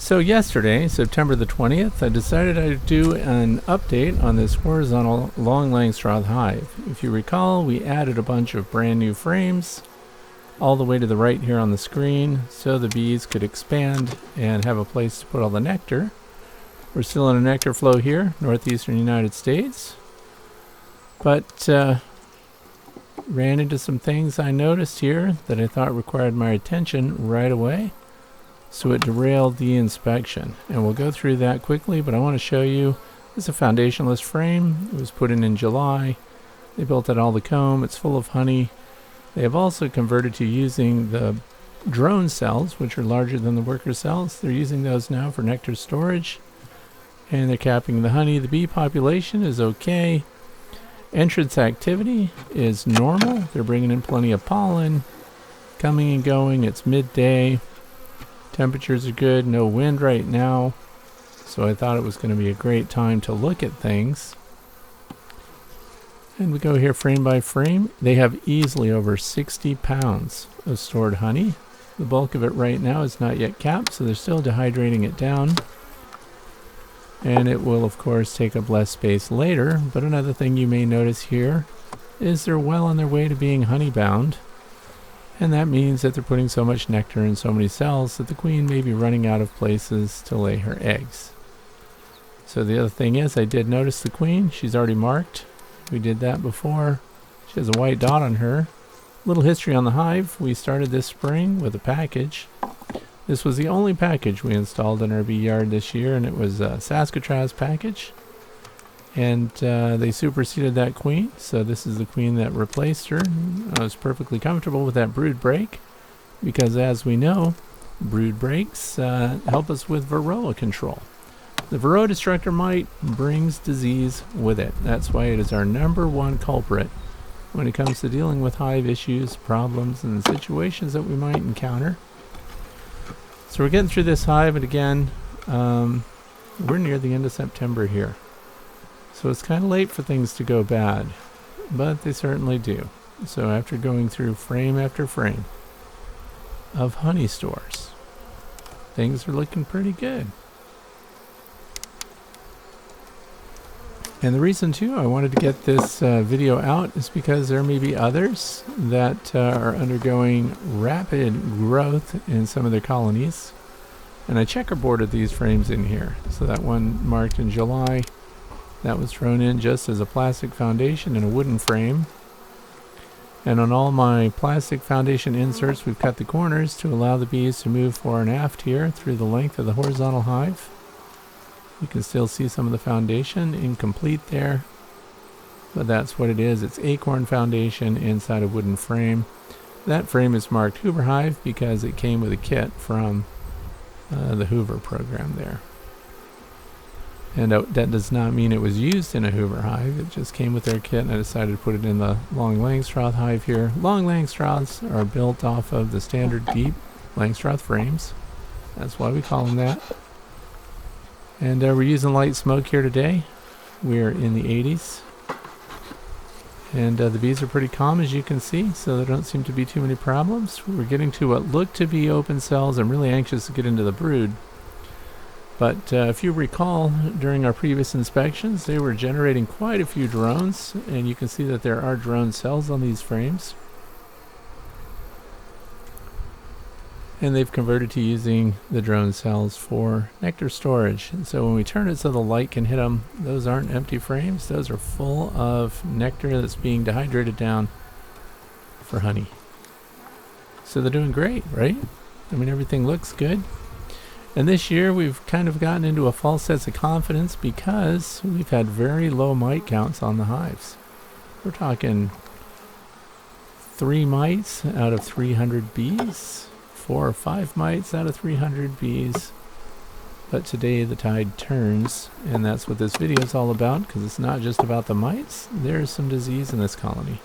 So yesterday, September the 20th, I decided I'd do an update on this horizontal Long Langstroth hive. If you recall, we added a bunch of brand new frames all the way to the right here on the screen so the bees could expand and have a place to put all the nectar. We're still in a nectar flow here, northeastern United States, but ran into some things I noticed here that I thought required my attention right away. So it derailed the inspection, and we'll go through that quickly, but I want to show you this is a foundationless frame. It was put in July. They built out all the comb. It's full of honey. They have also converted to using the drone cells, which are larger than the worker cells. They're using those now for nectar storage, and they're capping the honey. The bee population is okay. Entrance activity is normal. They're bringing in plenty of pollen, coming and going. It's midday. Temperatures are good, no wind right now, so I thought it was going to be a great time to look at things. And we go here frame by frame. They have easily over 60 pounds of stored honey. The bulk of it right now is not yet capped, so they're still dehydrating it down. And it will, of course, take up less space later. But another thing you may notice here is they're well on their way to being honey bound. And that means that they're putting so much nectar in so many cells that the queen may be running out of places to lay her eggs. So the other thing is, I did notice the queen. She's already marked. We did that before. She has a white dot on her. Little history on the hive. We started this spring with a package. This was the only package we installed in our bee yard this year, and it was a Saskatraz package. And they superseded that queen, so this is the queen that replaced her. I was perfectly comfortable with that brood break, because as we know, brood breaks help us with Varroa control. The Varroa destructor mite brings disease with it. That's why it is our #1 culprit when it comes to dealing with hive issues, problems, and situations that we might encounter. So we're getting through this hive, and again, we're near the end of September here. So it's kind of late for things to go bad, but they certainly do. So after going through frame after frame of honey stores, things are looking pretty good. And the reason too I wanted to get this video out is because there may be others that are undergoing rapid growth in some of their colonies. And I checkerboarded these frames in here. So that one marked in July, that was thrown in just as a plastic foundation in a wooden frame. And on all my plastic foundation inserts, we've cut the corners to allow the bees to move fore and aft here through the length of the horizontal hive. You can still see some of the foundation incomplete there, but that's what it is. It's acorn foundation inside a wooden frame. That frame is marked Hoover Hive because it came with a kit from the Hoover program there. And that does not mean it was used in a Hoover hive. It just came with their kit, and I decided to put it in the Long Langstroth hive here. Long Langstroths are built off of the standard deep Langstroth frames. That's why we call them that. And we're using light smoke here today. We're in the 80s. And the bees are pretty calm, as you can see, so there don't seem to be too many problems. We're getting to what look to be open cells. I'm really anxious to get into the brood. But if you recall, during our previous inspections, they were generating quite a few drones, and you can see that there are drone cells on these frames. And they've converted to using the drone cells for nectar storage. And so when we turn it so the light can hit them, those aren't empty frames. Those are full of nectar that's being dehydrated down for honey. So they're doing great, right? I mean, everything looks good. And this year we've kind of gotten into a false sense of confidence because we've had very low mite counts on the hives. We're talking 3 mites out of 300 bees, 4 or 5 mites out of 300 bees. But today the tide turns, and that's what this video is all about, because it's not just about the mites. There's some disease in this colony.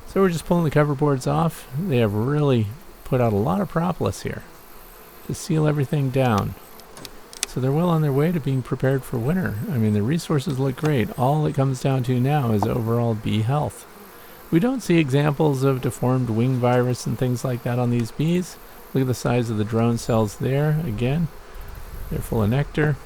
So we're just pulling the cover boards off. They have really put out a lot of propolis here to seal everything down. So they're well on their way to being prepared for winter. I mean, the resources look great. All it comes down to now is overall bee health. We don't see examples of deformed wing virus and things like that on these bees, Look at the size of the drone cells there. Again, they're full of nectar.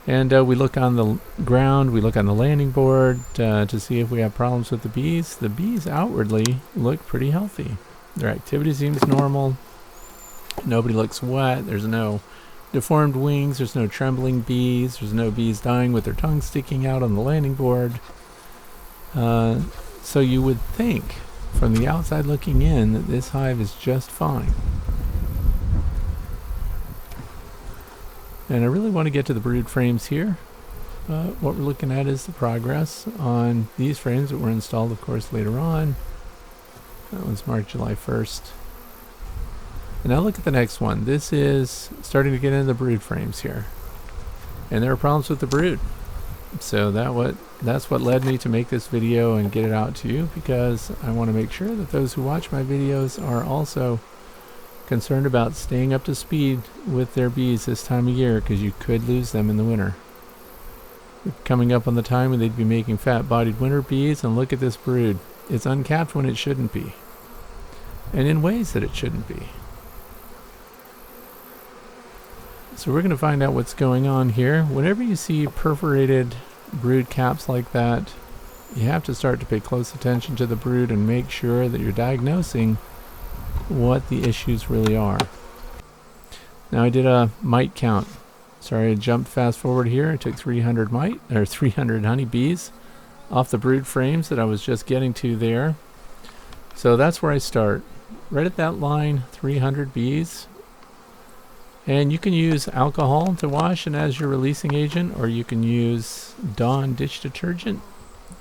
And we look on the ground, we look on the landing board to see if we have problems with the bees. The bees outwardly look pretty healthy. Their activity seems normal. Nobody looks wet. There's no deformed wings. There's no trembling bees. There's no bees dying with their tongue sticking out on the landing board. So you would think, from the outside looking in, that this hive is just fine. And I really want to get to the brood frames here. What we're looking at is the progress on these frames that were installed, of course, later on. That one's marked July 1st. And now look at the next one. This is starting to get into the brood frames here. And there are problems with the brood. So that's what led me to make this video and get it out to you, because I want to make sure that those who watch my videos are also concerned about staying up to speed with their bees this time of year, because you could lose them in the winter. We're coming up on the time when they'd be making fat-bodied winter bees, and look at this brood. It's uncapped when it shouldn't be, and in ways that it shouldn't be. So we're going to find out what's going on here. Whenever you see perforated brood caps like that, you have to start to pay close attention to the brood and make sure that you're diagnosing what the issues really are. Now I did a mite count. Sorry, I jumped fast forward here. I took 300 honeybees off the brood frames that I was just getting to there. So that's where I start. Right at that line, 300 bees. And you can use alcohol to wash and as your releasing agent, or you can use Dawn dish detergent.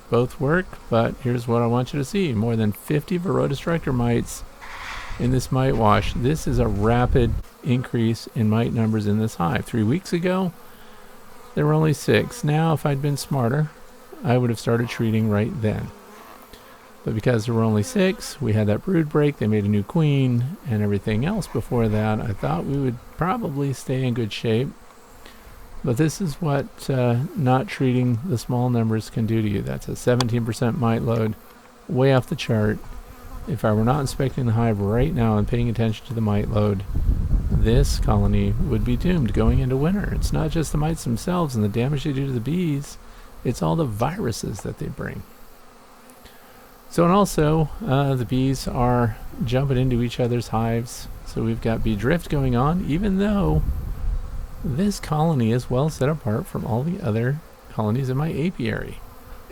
Both work, but here's what I want you to see. More than 50 Varroa destructor mites in this mite wash. This is a rapid increase in mite numbers in this hive. 3 weeks ago, there were only 6. Now, if I'd been smarter, I would have started treating right then. But because there were only 6, we had that brood break, they made a new queen, and everything else before that, I thought we would probably stay in good shape. But this is what not treating the small numbers can do to you. That's a 17% mite load, way off the chart. If I were not inspecting the hive right now and paying attention to the mite load, this colony would be doomed going into winter. It's not just the mites themselves and the damage they do to the bees, it's all the viruses that they bring. So, and also, the bees are jumping into each other's hives. So we've got bee drift going on, even though this colony is well set apart from all the other colonies in my apiary.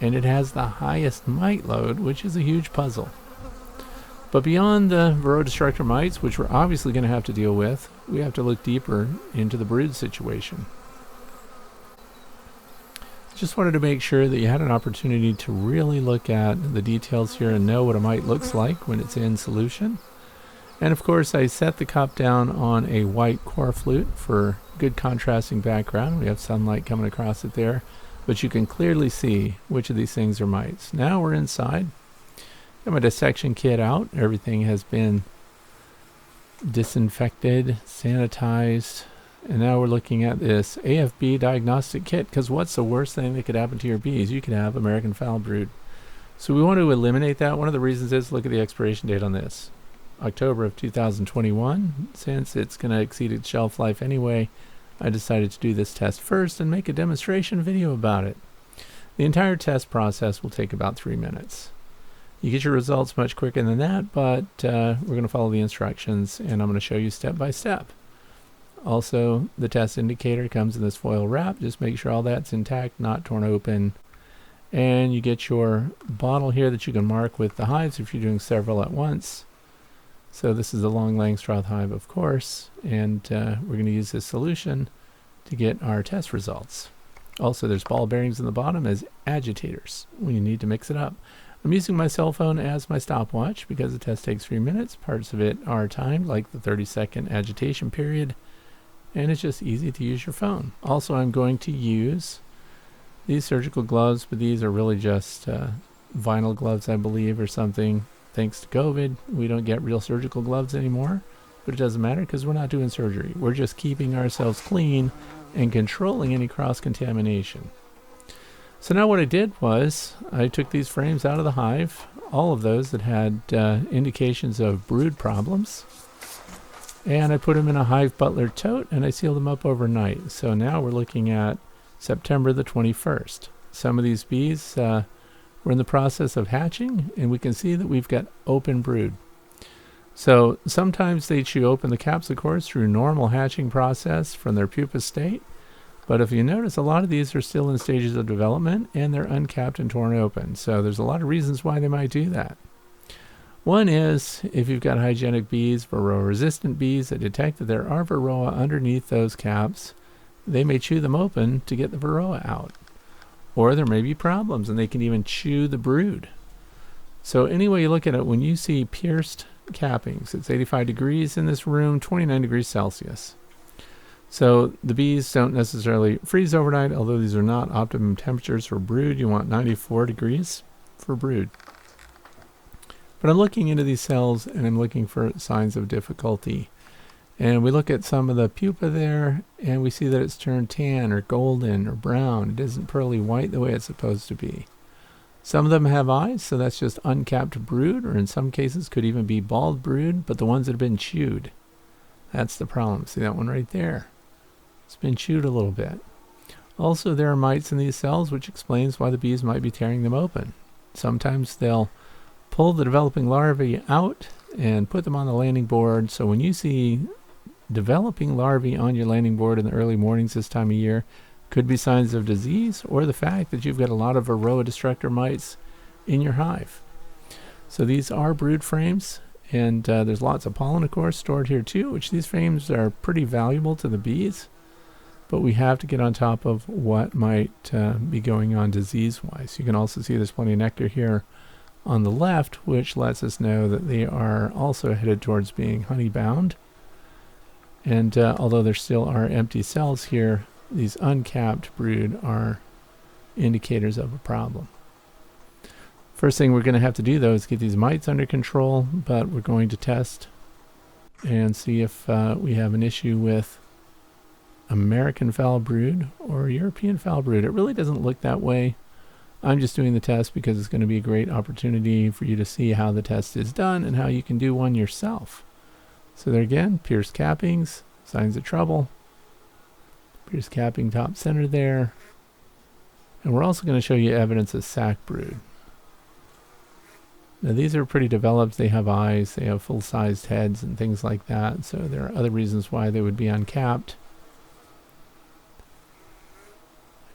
And it has the highest mite load, which is a huge puzzle. But beyond the Varroa destructor mites, which we're obviously going to have to deal with, we have to look deeper into the brood situation. Just wanted to make sure that you had an opportunity to really look at the details here and know what a mite looks like when it's in solution. And of course, I set the cup down on a white core flute for good contrasting background. We have sunlight coming across it there, but you can clearly see which of these things are mites. Now we're inside. Got my dissection kit out. Everything has been disinfected, sanitized, and now we're looking at this Afb Diagnostic Kit, because what's the worst thing that could happen to your bees? You could have American foul brood. So we want to eliminate that. One of the reasons is, look at the expiration date on this. October of 2021. Since it's going to exceed its shelf life anyway, I decided to do this test first and make a demonstration video about it. The entire test process will take about 3 minutes. You get your results much quicker than that, but we're going to follow the instructions and I'm going to show you step by step. Also, the test indicator comes in this foil wrap. Just make sure all that's intact, not torn open. And you get your bottle here that you can mark with the hives if you're doing several at once. So this is the Long Langstroth hive, of course, and we're going to use this solution to get our test results. Also, there's ball bearings in the bottom as agitators when you need to mix it up. I'm using my cell phone as my stopwatch because the test takes 3 minutes. Parts of it are timed, like the 30-second agitation period, and it's just easy to use your phone. Also, I'm going to use these surgical gloves, but these are really just vinyl gloves, I believe, or something. Thanks to COVID, we don't get real surgical gloves anymore, but it doesn't matter because we're not doing surgery. We're just keeping ourselves clean and controlling any cross-contamination. So now what I did was I took these frames out of the hive, all of those that had indications of brood problems, And I put them in a Hive Butler tote and I sealed them up overnight. So now we're looking at September the 21st. Some of these bees were in the process of hatching, and we can see that we've got open brood. So sometimes they chew open the caps, of course, through normal hatching process from their pupa state. But if you notice, a lot of these are still in stages of development and they're uncapped and torn open. So there's a lot of reasons why they might do that. One is if you've got hygienic bees, Varroa resistant bees that detect that there are Varroa underneath those caps, they may chew them open to get the Varroa out. Or there may be problems and they can even chew the brood. So any way you look at it, when you see pierced cappings, it's 85 degrees in this room, 29 degrees Celsius. So the bees don't necessarily freeze overnight, although these are not optimum temperatures for brood. You want 94 degrees for brood. But I'm looking into these cells and I'm looking for signs of difficulty. And we look at some of the pupa there and we see that it's turned tan or golden or brown. It isn't pearly white the way it's supposed to be. Some of them have eyes, so that's just uncapped brood, or in some cases could even be bald brood, but the ones that have been chewed. That's the problem. See that one right there? It's been chewed a little bit. Also, there are mites in these cells, which explains why the bees might be tearing them open. Sometimes they'll pull the developing larvae out and put them on the landing board. So when you see developing larvae on your landing board in the early mornings this time of year, could be signs of disease or the fact that you've got a lot of Varroa destructor mites in your hive. So these are brood frames, and there's lots of pollen, of course, stored here too, which these frames are pretty valuable to the bees. But we have to get on top of what might be going on disease-wise. You can also see there's plenty of nectar here on the left, which lets us know that they are also headed towards being honey-bound. And although there still are empty cells here, these uncapped brood are indicators of a problem. First thing we're going to have to do, though, is get these mites under control, but we're going to test and see if we have an issue with American foul brood or European foul brood. It really doesn't look that way. I'm just doing the test because it's going to be a great opportunity for you to see how the test is done and how you can do one yourself. So there again, pierced cappings, signs of trouble. Pierced capping top center there. And we're also going to show you evidence of sac brood. Now these are pretty developed. They have eyes, they have full-sized heads and things like that. So there are other reasons why they would be uncapped.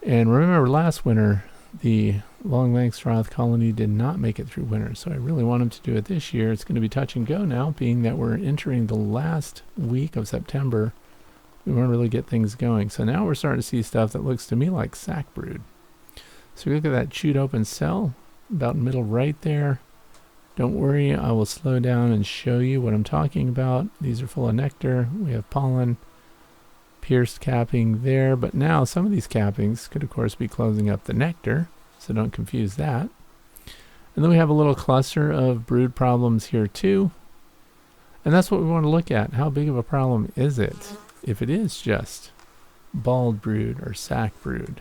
And remember last winter, the Long Langstroth colony did not make it through winter. So I really want them to do it this year. It's going to be touch and go now, being that we're entering the last week of September. We want to really get things going. So now we're starting to see stuff that looks to me like sac brood. So we look at that chewed open cell, about middle right there. Don't worry, I will slow down and show you what I'm talking about. These are full of nectar. We have pollen, pierced capping there. But now some of these cappings could, of course, be closing up the nectar. So don't confuse that. And then we have a little cluster of brood problems here too. And that's what we want to look at. How big of a problem is it? If it is just bald brood or sac brood,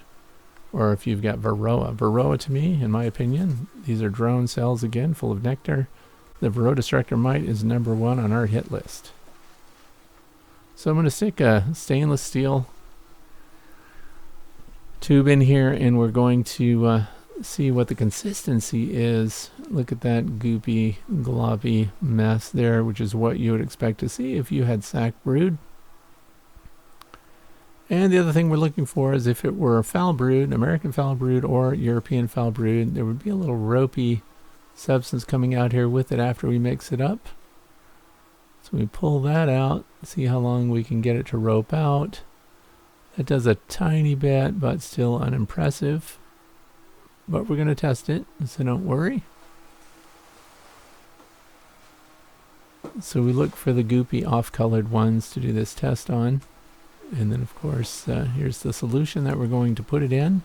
or if you've got Varroa. Varroa, to me, in my opinion, these are drone cells again, full of nectar. The Varroa destructor mite is number one on our hit list. So I'm going to stick a stainless steel tube in here, and we're going to see what the consistency is. Look at that goopy, gloppy mess there, which is what you would expect to see if you had sac brood. And the other thing we're looking for is if it were a foul brood, American foul brood or European foul brood, there would be a little ropey substance coming out here with it after we mix it up. So we pull that out, see how long we can get it to rope out. That does a tiny bit, but still unimpressive. But we're going to test it, so don't worry. So we look for the goopy off-colored ones to do this test on. And then, of course, here's the solution that we're going to put it in.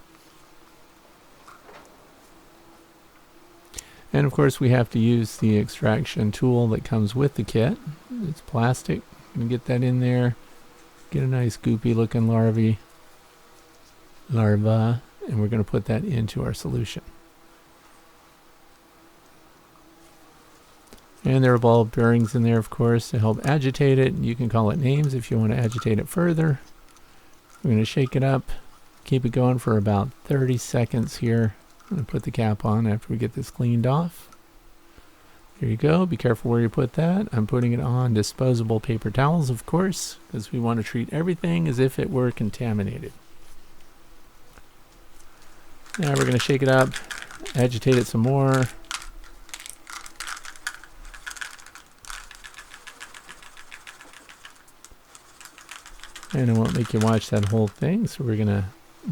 And, of course, we have to use the extraction tool that comes with the kit. It's plastic. I'm going to get that in there. Get a nice goopy looking larva. And we're going to put that into our solution. And there are ball bearings in there, of course, to help agitate it. You can call it names if you want to agitate it further. We're going to shake it up, keep it going for about 30 seconds here. I'm going to put the cap on after we get this cleaned off. There you go. Be careful where you put that. I'm putting it on disposable paper towels, of course, because we want to treat everything as if it were contaminated. Now we're going to shake it up, agitate it some more. And I won't make you watch that whole thing, so we're going to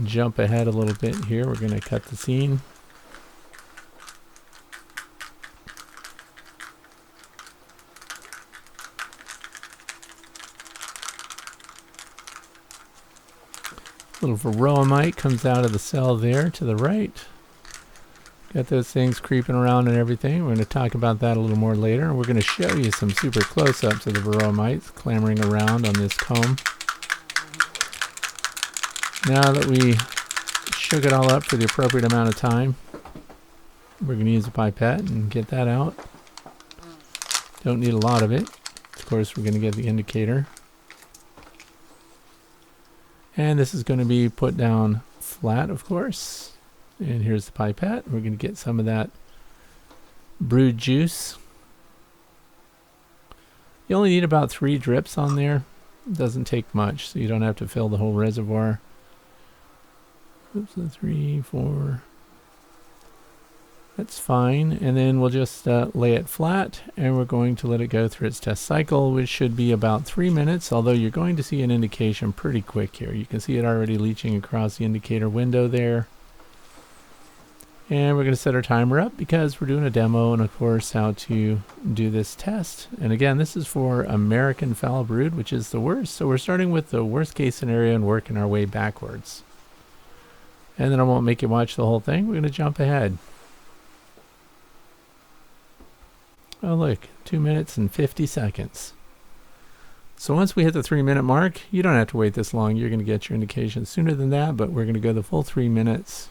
jump ahead a little bit here. We're going to cut the scene. Little Varroa mite comes out of the cell there to the right. Got those things creeping around and everything. We're going to talk about that a little more later. We're going to show you some super close-ups of the Varroa mites clambering around on this comb. Now that we shook it all up for the appropriate amount of time, we're going to use a pipette and get that out. Don't need a lot of it. Of course, we're going to get the indicator. And this is going to be put down flat, of course. And here's the pipette. We're going to get some of that brood juice. You only need about 3 drips on there. It doesn't take much, so you don't have to fill the whole reservoir. Oops, 3, 4. That's fine. And then we'll just lay it flat, and we're going to let it go through its test cycle, which should be about 3 minutes, although you're going to see an indication pretty quick here. You can see it already leaching across the indicator window there. And we're going to set our timer up because we're doing a demo and, of course, how to do this test. And again, this is for American foul brood, which is the worst. So we're starting with the worst case scenario and working our way backwards. And then I won't make you watch the whole thing. We're going to jump ahead. Oh, look, 2 minutes and 50 seconds. So once we hit the 3-minute mark, you don't have to wait this long. You're going to get your indication sooner than that, but we're going to go the full 3 minutes.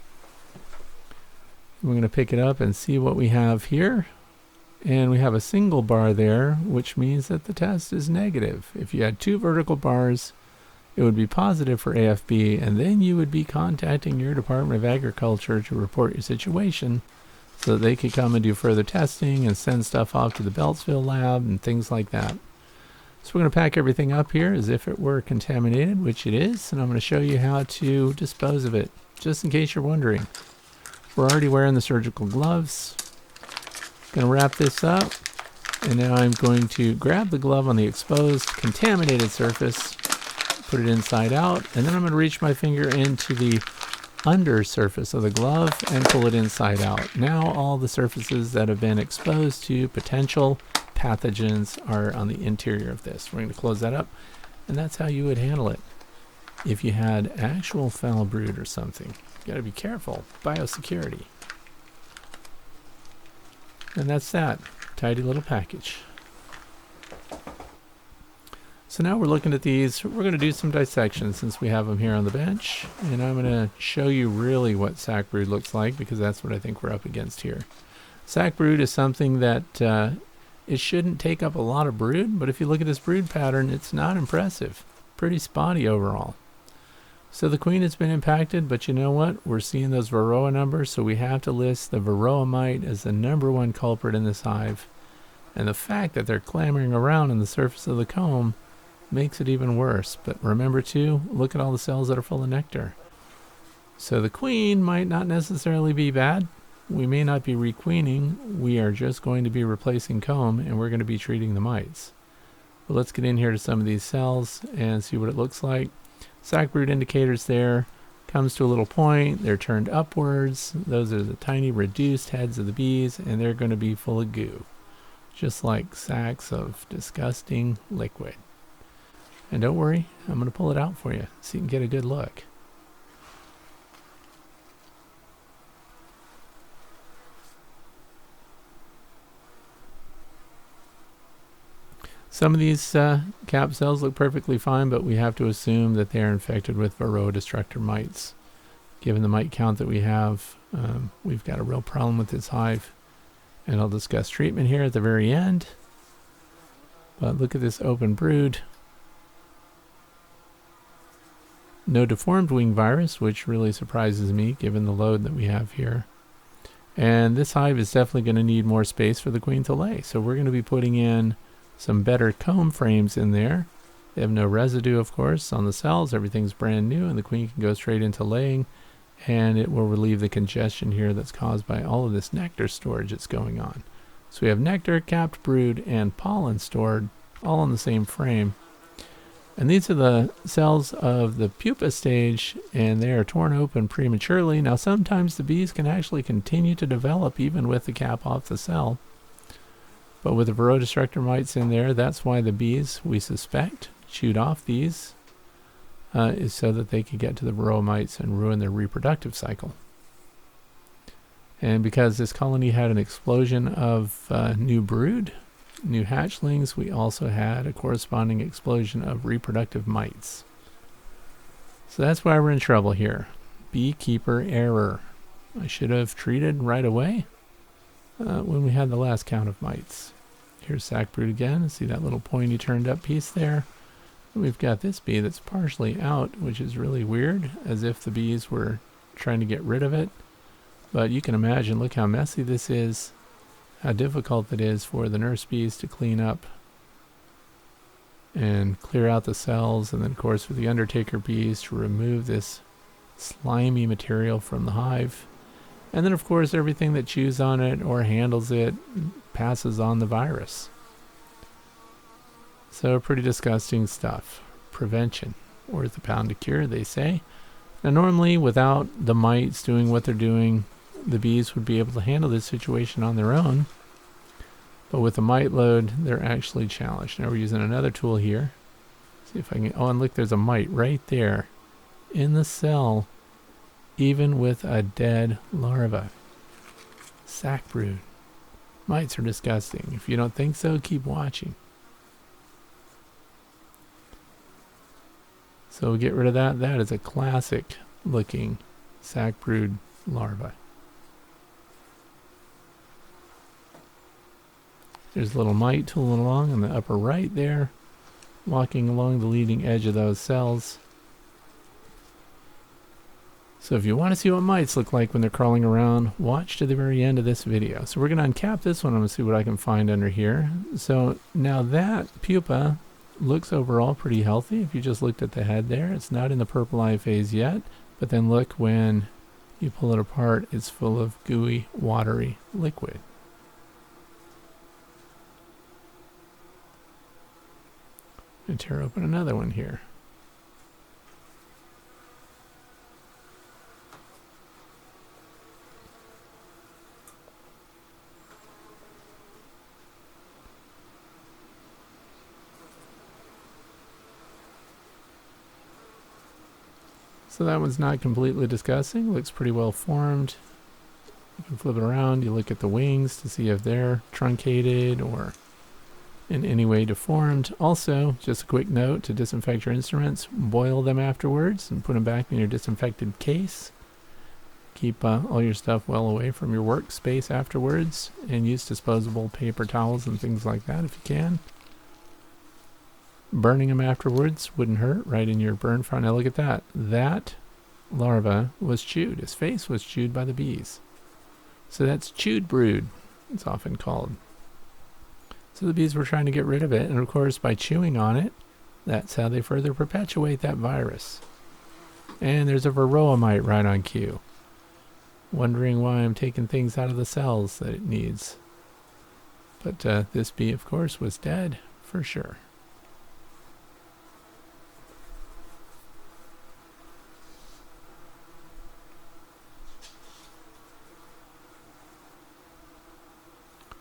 We're going to pick it up and see what we have here. And we have a single bar there, which means that the test is negative. If you had 2 vertical bars, it would be positive for AFB, and then you would be contacting your Department of Agriculture to report your situation so that they could come and do further testing and send stuff off to the Beltsville lab and things like that. So we're going to pack everything up here as if it were contaminated, which it is, and I'm going to show you how to dispose of it, just in case you're wondering. We're already wearing the surgical gloves. Going to wrap this up, and now I'm going to grab the glove on the exposed, contaminated surface, put it inside out, and then I'm going to reach my finger into the under surface of the glove and pull it inside out. Now all the surfaces that have been exposed to potential pathogens are on the interior of this. We're going to close that up, and that's how you would handle it. If you had actual foul brood or something, you got to be careful. Biosecurity. And that's that. Tidy little package. So now we're looking at these. We're going to do some dissection since we have them here on the bench. And I'm going to show you really what sac brood looks like, because that's what I think we're up against here. Sac brood is something that it shouldn't take up a lot of brood, but if you look at this brood pattern, it's not impressive. Pretty spotty overall. So the queen has been impacted, but you know what? We're seeing those Varroa numbers, so we have to list the Varroa mite as the #1 culprit in this hive. And the fact that they're clambering around on the surface of the comb makes it even worse. But remember too, look at all the cells that are full of nectar. So the queen might not necessarily be bad. We may not be requeening. We are just going to be replacing comb, and we're going to be treating the mites. But let's get in here to some of these cells and see what it looks like. Sac brood indicators there. Comes to a little point. They're turned upwards. Those are the tiny reduced heads of the bees, and they're going to be full of goo. Just like sacks of disgusting liquid. And don't worry, I'm going to pull it out for you so you can get a good look. Some of these cap cells look perfectly fine, but we have to assume that they are infected with Varroa destructor mites. Given the mite count that we have, we've got a real problem with this hive. And I'll discuss treatment here at the very end. But look at this open brood. No deformed wing virus, which really surprises me given the load that we have here. And this hive is definitely going to need more space for the queen to lay. So we're going to be putting in some better comb frames in there. They have no residue, of course, on the cells. Everything's brand new, and the queen can go straight into laying, and it will relieve the congestion here that's caused by all of this nectar storage that's going on. So we have nectar, capped brood, and pollen stored all in the same frame. And these are the cells of the pupa stage, and they are torn open prematurely. Now sometimes the bees can actually continue to develop even with the cap off the cell. But with the Varroa destructor mites in there, that's why the bees, we suspect, chewed off these, is so that they could get to the Varroa mites and ruin their reproductive cycle. And because this colony had an explosion of new brood, new hatchlings, we also had a corresponding explosion of reproductive mites. So that's why we're in trouble here. Beekeeper error. I should have treated right away when we had the last count of mites. Here's Sac Brood again. See that little pointy turned up piece there? And we've got this bee that's partially out, which is really weird, as if the bees were trying to get rid of it. But you can imagine, look how messy this is. How difficult it is for the nurse bees to clean up and clear out the cells, and then of course for the undertaker bees to remove this slimy material from the hive, and then of course everything that chews on it or handles it passes on the virus. So pretty disgusting stuff. Prevention worth a pound to cure, they say. Now normally without the mites doing what they're doing, the bees would be able to handle this situation on their own, but with the mite load, they're actually challenged. Now we're using another tool here. See if I can, oh, and look, there's a mite right there in the cell, even with a dead larva. Sac Brood. Mites are disgusting. If you don't think so, keep watching. So we'll get rid of that. That is a classic looking Sac Brood larva. There's a little mite tooling along in the upper right there, walking along the leading edge of those cells. So if you want to see what mites look like when they're crawling around, watch to the very end of this video. So we're going to uncap this one. I'm going to see what I can find under here. So now that pupa looks overall pretty healthy. If you just looked at the head there, it's not in the purple eye phase yet. But then look, when you pull it apart, it's full of gooey, watery liquid. And tear open another one here. So that one's not completely disgusting. Looks pretty well formed. You can flip it around. You look at the wings to see if they're truncated or in any way deformed. Also, just a quick note to disinfect your instruments. Boil them afterwards and put them back in your disinfected case. Keep all your stuff well away from your workspace afterwards, and use disposable paper towels and things like that if you can. Burning them afterwards wouldn't hurt, right in your burn front. Now look at that. That larva was chewed. His face was chewed by the bees. So that's chewed brood, it's often called. So the bees were trying to get rid of it, and of course by chewing on it, that's how they further perpetuate that virus. And there's a Varroa mite right on cue. Wondering why I'm taking things out of the cells that it needs. But this bee, of course, was dead for sure.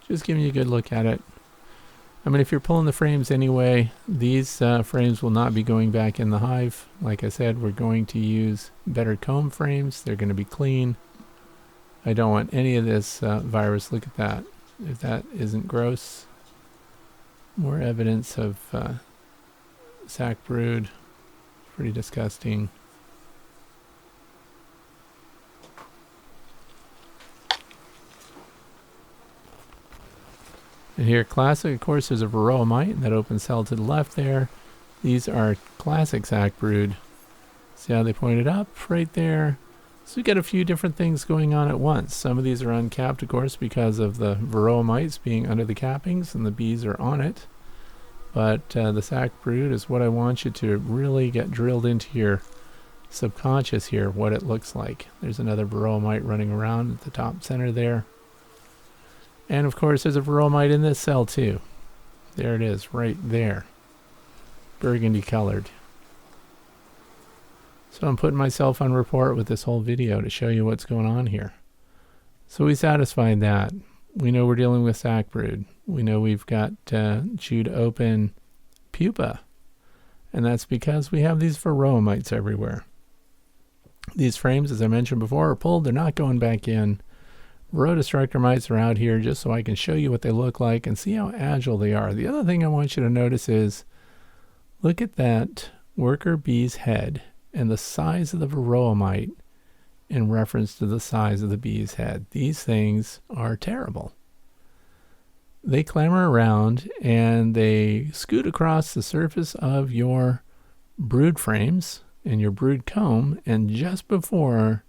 Just giving you a good look at it. I mean, if you're pulling the frames anyway, these frames will not be going back in the hive. Like I said, we're going to use better comb frames. They're going to be clean. I don't want any of this virus. Look at that. If that isn't gross. More evidence of Sac Brood. Pretty disgusting. And here, classic, of course, there's a Varroa mite in that open cell to the left there. These are classic Sac Brood. See how they pointed up right there? So we got a few different things going on at once. Some of these are uncapped, of course, because of the Varroa mites being under the cappings and the bees are on it. But the Sac Brood is what I want you to really get drilled into your subconscious here, what it looks like. There's another Varroa mite running around at the top center there. And of course, there's a Varroa mite in this cell too. There it is, right there. Burgundy colored. So I'm putting myself on report with this whole video to show you what's going on here. So we satisfied that. We know we're dealing with Sac Brood. We know we've got chewed open pupa. And that's because we have these Varroa mites everywhere. These frames, as I mentioned before, are pulled. They're not going back in. Varroa destructor mites are out here just so I can show you what they look like and see how agile they are. The other thing I want you to notice is, look at that worker bee's head and the size of the Varroa mite in reference to the size of the bee's head. These things are terrible. They clamber around and they scoot across the surface of your brood frames and your brood comb, and just before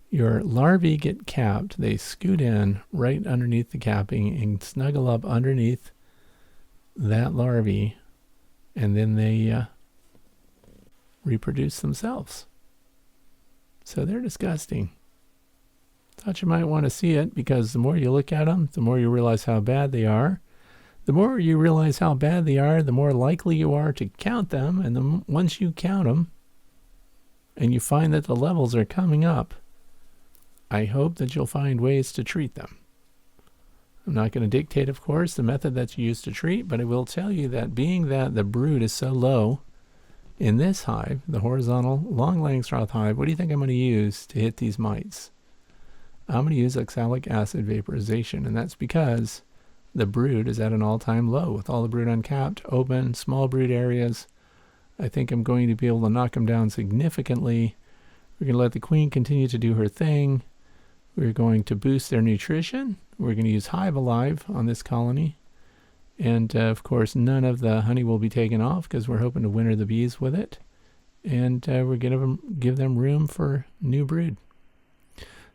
your larvae get capped, they scoot in right underneath the capping and snuggle up underneath that larvae, and then they reproduce themselves. So they're disgusting. Thought you might want to see it, because the more you look at them, the more you realize how bad they are. The more you realize how bad they are, the more likely you are to count them, and once you count them and you find that the levels are coming up, I hope that you'll find ways to treat them. I'm not going to dictate, of course, the method that's used to treat, but I will tell you that being that the brood is so low in this hive, the horizontal Long Langstroth hive, what do you think I'm going to use to hit these mites? I'm going to use oxalic acid vaporization, and that's because the brood is at an all-time low with all the brood uncapped, open, small brood areas. I think I'm going to be able to knock them down significantly. We're going to let the queen continue to do her thing. We're going to boost their nutrition. We're going to use Hive Alive on this colony. And of course, none of the honey will be taken off because we're hoping to winter the bees with it. And we're going to give them room for new brood.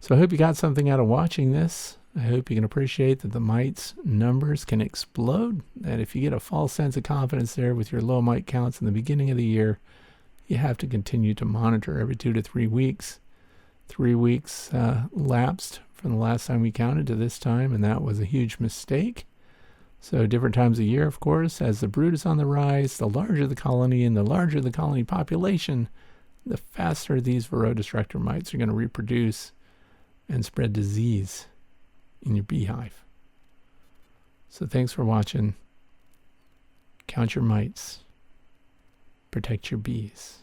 So I hope you got something out of watching this. I hope you can appreciate that the mites numbers can explode. And if you get a false sense of confidence there with your low mite counts in the beginning of the year, you have to continue to monitor every 2 to 3 weeks. 3 weeks lapsed from the last time we counted to this time, and that was a huge mistake. So different times of year, of course, as the brood is on the rise, the larger the colony and the larger the colony population, the faster these Varroa destructor mites are going to reproduce and spread disease in your beehive. So thanks for watching. Count your mites. Protect your bees.